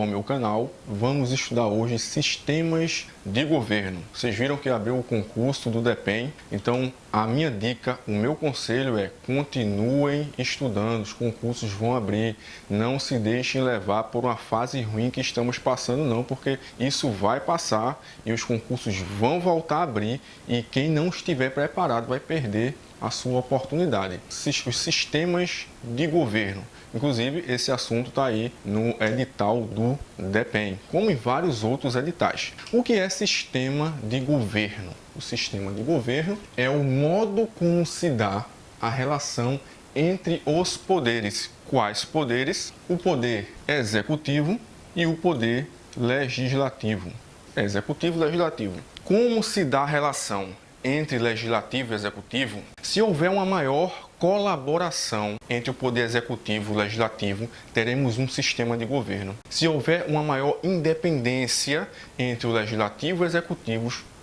ao meu canal. Vamos estudar hoje sistemas de governo. Vocês viram que abriu o concurso do DEPEN, então a minha dica, o meu conselho é continuem estudando, os concursos vão abrir, não se deixem levar por uma fase ruim que estamos passando não, porque isso vai passar e os concursos vão voltar a abrir e quem não estiver preparado vai perder a sua oportunidade. Os sistemas de governo. Inclusive, esse assunto está aí no edital do DEPEN, como em vários outros editais. O que é sistema de governo? O sistema de governo é o modo como se dá a relação entre os poderes. Quais poderes? O poder executivo e o poder legislativo. Executivo e legislativo. Como se dá a relação entre legislativo e executivo? Se houver uma maior colaboração entre o poder executivo e o legislativo, teremos um sistema de governo. Se houver uma maior independência entre o legislativo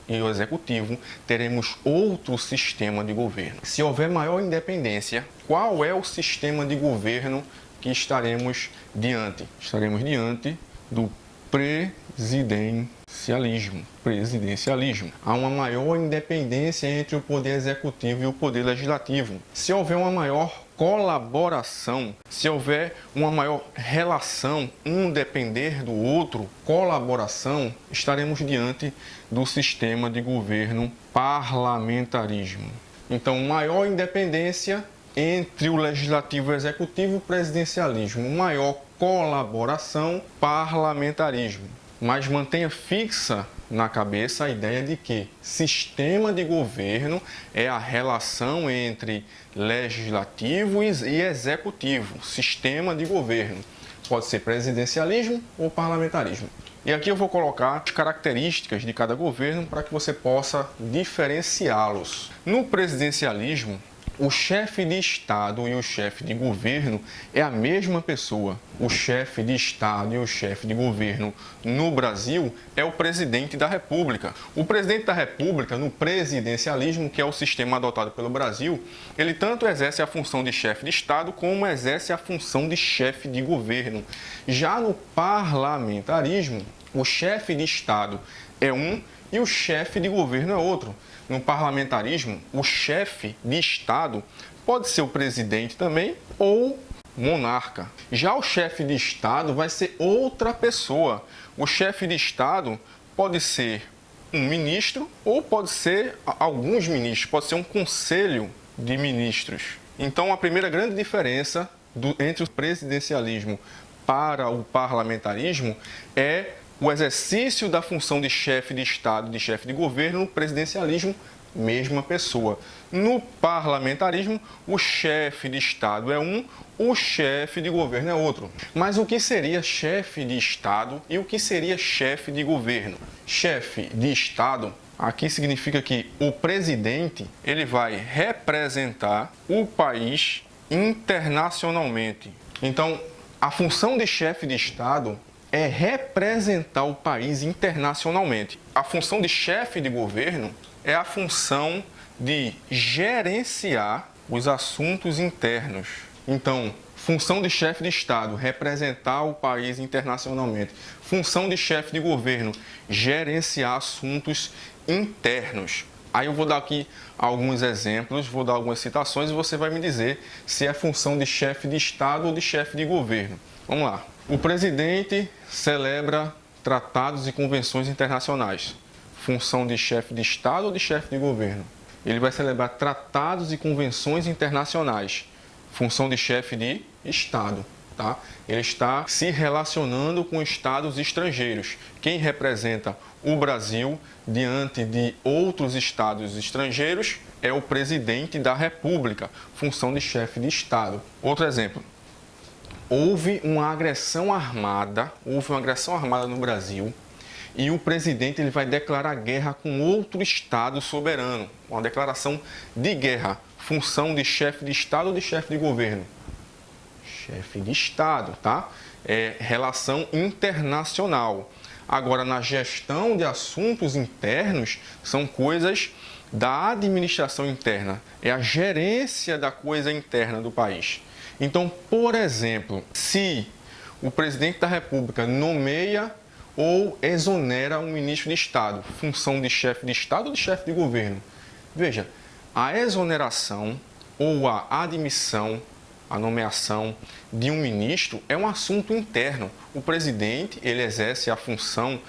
e o executivo, teremos outro sistema de governo. Se houver maior independência, qual é o sistema de governo que estaremos diante? Estaremos diante do presidencialismo. Há uma maior independência entre o poder executivo e o poder legislativo. Se houver uma maior colaboração, se houver uma maior relação, um depender do outro, colaboração, estaremos diante do sistema de governo parlamentarismo. Então, maior independência entre o legislativo e o executivo, presidencialismo. Maior colaboração, parlamentarismo. Mas mantenha fixa na cabeça a ideia de que sistema de governo é a relação entre legislativo e executivo. Sistema de governo. Pode ser presidencialismo ou parlamentarismo. E aqui eu vou colocar as características de cada governo para que você possa diferenciá-los. No presidencialismo, o chefe de Estado e o chefe de governo é a mesma pessoa. O chefe de Estado e o chefe de governo no Brasil é o presidente da República. O presidente da República, no presidencialismo, que é o sistema adotado pelo Brasil, ele tanto exerce a função de chefe de Estado como exerce a função de chefe de governo. Já no parlamentarismo, o chefe de Estado é um e o chefe de governo é outro. No parlamentarismo, o chefe de Estado pode ser o presidente também ou monarca. Já o chefe de Estado vai ser outra pessoa. O chefe de Estado pode ser um ministro ou pode ser alguns ministros, pode ser um conselho de ministros. Então, a primeira grande diferença entre o presidencialismo para o parlamentarismo é o exercício da função de chefe de Estado, de chefe de governo. No presidencialismo, mesma pessoa. No parlamentarismo, o chefe de Estado é um, o chefe de governo é outro. Mas o que seria chefe de Estado e o que seria chefe de governo? Chefe de Estado, aqui significa que o presidente ele vai representar o país internacionalmente. Então, a função de chefe de Estado é representar o país internacionalmente. A função de chefe de governo é a função de gerenciar os assuntos internos. Então, função de chefe de Estado, representar o país internacionalmente. Função de chefe de governo, gerenciar assuntos internos. Aí eu vou dar aqui alguns exemplos, vou dar algumas citações e você vai me dizer se é função de chefe de Estado ou de chefe de governo. Vamos lá. O presidente celebra tratados e convenções internacionais. Função de chefe de Estado ou de chefe de governo? Ele vai celebrar tratados e convenções internacionais. Função de chefe de Estado. Tá? Ele está se relacionando com estados estrangeiros. Quem representa o Brasil diante de outros estados estrangeiros é o presidente da República. Função de chefe de Estado. Outro exemplo. Houve uma agressão armada no Brasil e o presidente ele vai declarar guerra com outro estado soberano, uma declaração de guerra. Função de chefe de Estado ou de chefe de governo? Chefe de Estado, tá? É relação internacional. Agora, na gestão de assuntos internos, são coisas da administração interna, é a gerência da coisa interna do país. Então, por exemplo, se o presidente da República nomeia ou exonera um ministro de Estado, função de chefe de Estado ou de chefe de governo. Veja, a exoneração ou a admissão, a nomeação de um ministro é um assunto interno. O presidente, ele exerce a função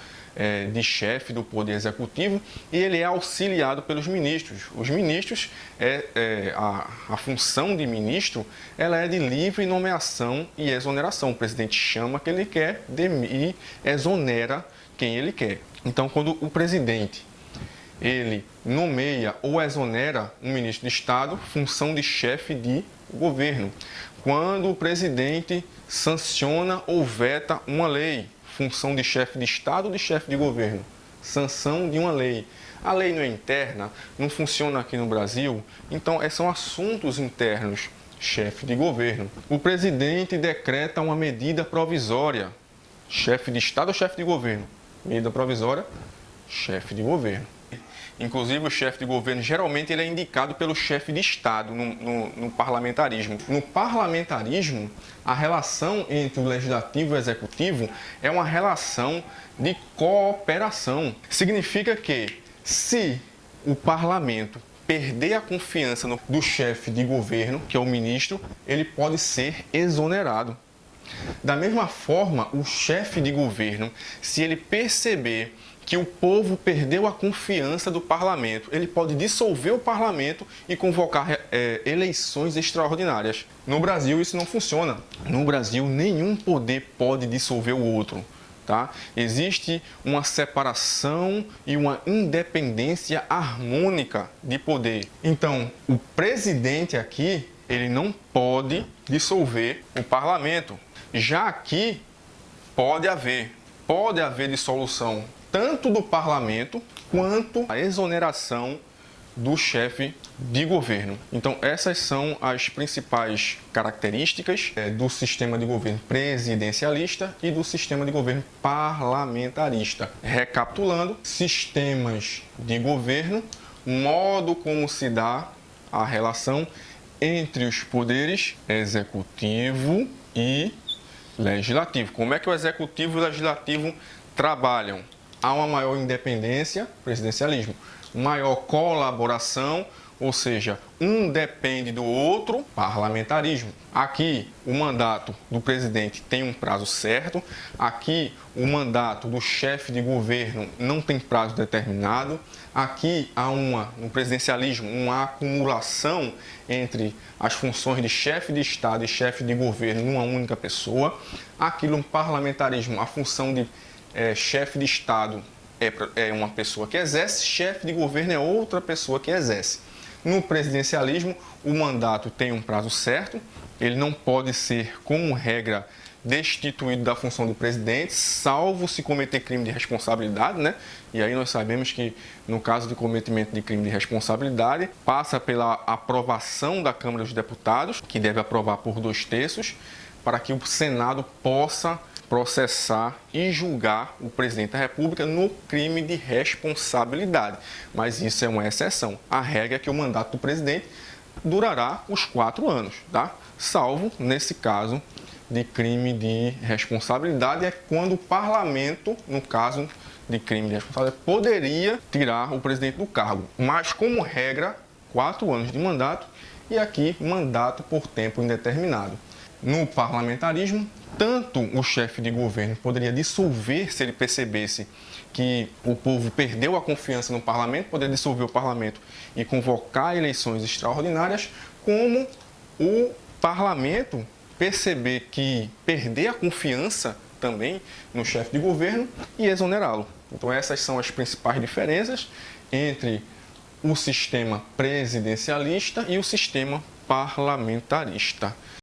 de chefe do Poder Executivo e ele é auxiliado pelos ministros. Os ministros, a função de ministro, ela é de livre nomeação e exoneração. O presidente chama quem ele quer e exonera quem ele quer. Então, quando o presidente ele nomeia ou exonera um ministro de Estado, função de chefe de governo. Quando o presidente sanciona ou veta uma lei, função de chefe de Estado ou de chefe de governo, sanção de uma lei. A lei não é interna, não funciona aqui no Brasil, então são assuntos internos, chefe de governo. O presidente decreta uma medida provisória, chefe de Estado ou chefe de governo? Medida provisória, chefe de governo. Inclusive, o chefe de governo, geralmente, ele é indicado pelo chefe de Estado no parlamentarismo. No parlamentarismo, a relação entre o legislativo e o executivo é uma relação de cooperação. Significa que, se o parlamento perder a confiança do chefe de governo, que é o ministro, ele pode ser exonerado. Da mesma forma, o chefe de governo, se ele perceber que o povo perdeu a confiança do parlamento, ele pode dissolver o parlamento e convocar eleições extraordinárias. No Brasil, isso não funciona. No Brasil, nenhum poder pode dissolver o outro. Tá? Existe uma separação e uma independência harmônica de poder. Então, o presidente aqui, ele não pode dissolver o parlamento. Já aqui, pode haver dissolução tanto do parlamento quanto a exoneração do chefe de governo. Então, essas são as principais características do sistema de governo presidencialista e do sistema de governo parlamentarista. Recapitulando, sistemas de governo, modo como se dá a relação entre os poderes executivo e legislativo. Como é que o executivo e o legislativo trabalham? Há uma maior independência, presidencialismo, maior colaboração, ou seja, um depende do outro, parlamentarismo. Aqui, o mandato do presidente tem um prazo certo, aqui, o mandato do chefe de governo não tem prazo determinado, aqui há no presidencialismo, uma acumulação entre as funções de chefe de Estado e chefe de governo em uma única pessoa. Aqui, no parlamentarismo, a função de chefe de Estado é uma pessoa que exerce, chefe de governo é outra pessoa que exerce. No presidencialismo, o mandato tem um prazo certo, ele não pode ser, como regra, destituído da função do presidente, salvo se cometer crime de responsabilidade, né? E aí nós sabemos que, no caso de cometimento de crime de responsabilidade, passa pela aprovação da Câmara dos Deputados, que deve aprovar por 2/3, para que o Senado possa processar e julgar o presidente da República no crime de responsabilidade. Mas isso é uma exceção. A regra é que o mandato do presidente durará os 4 anos, tá? Salvo, nesse caso, de crime de responsabilidade, é quando o parlamento, no caso de crime de responsabilidade, poderia tirar o presidente do cargo. Mas, como regra, 4 anos de mandato e aqui mandato por tempo indeterminado. No parlamentarismo, tanto o chefe de governo poderia dissolver se ele percebesse que o povo perdeu a confiança no parlamento, poderia dissolver o parlamento e convocar eleições extraordinárias, como o parlamento perceber que perder a confiança também no chefe de governo e exonerá-lo. Então essas são as principais diferenças entre o sistema presidencialista e o sistema parlamentarista.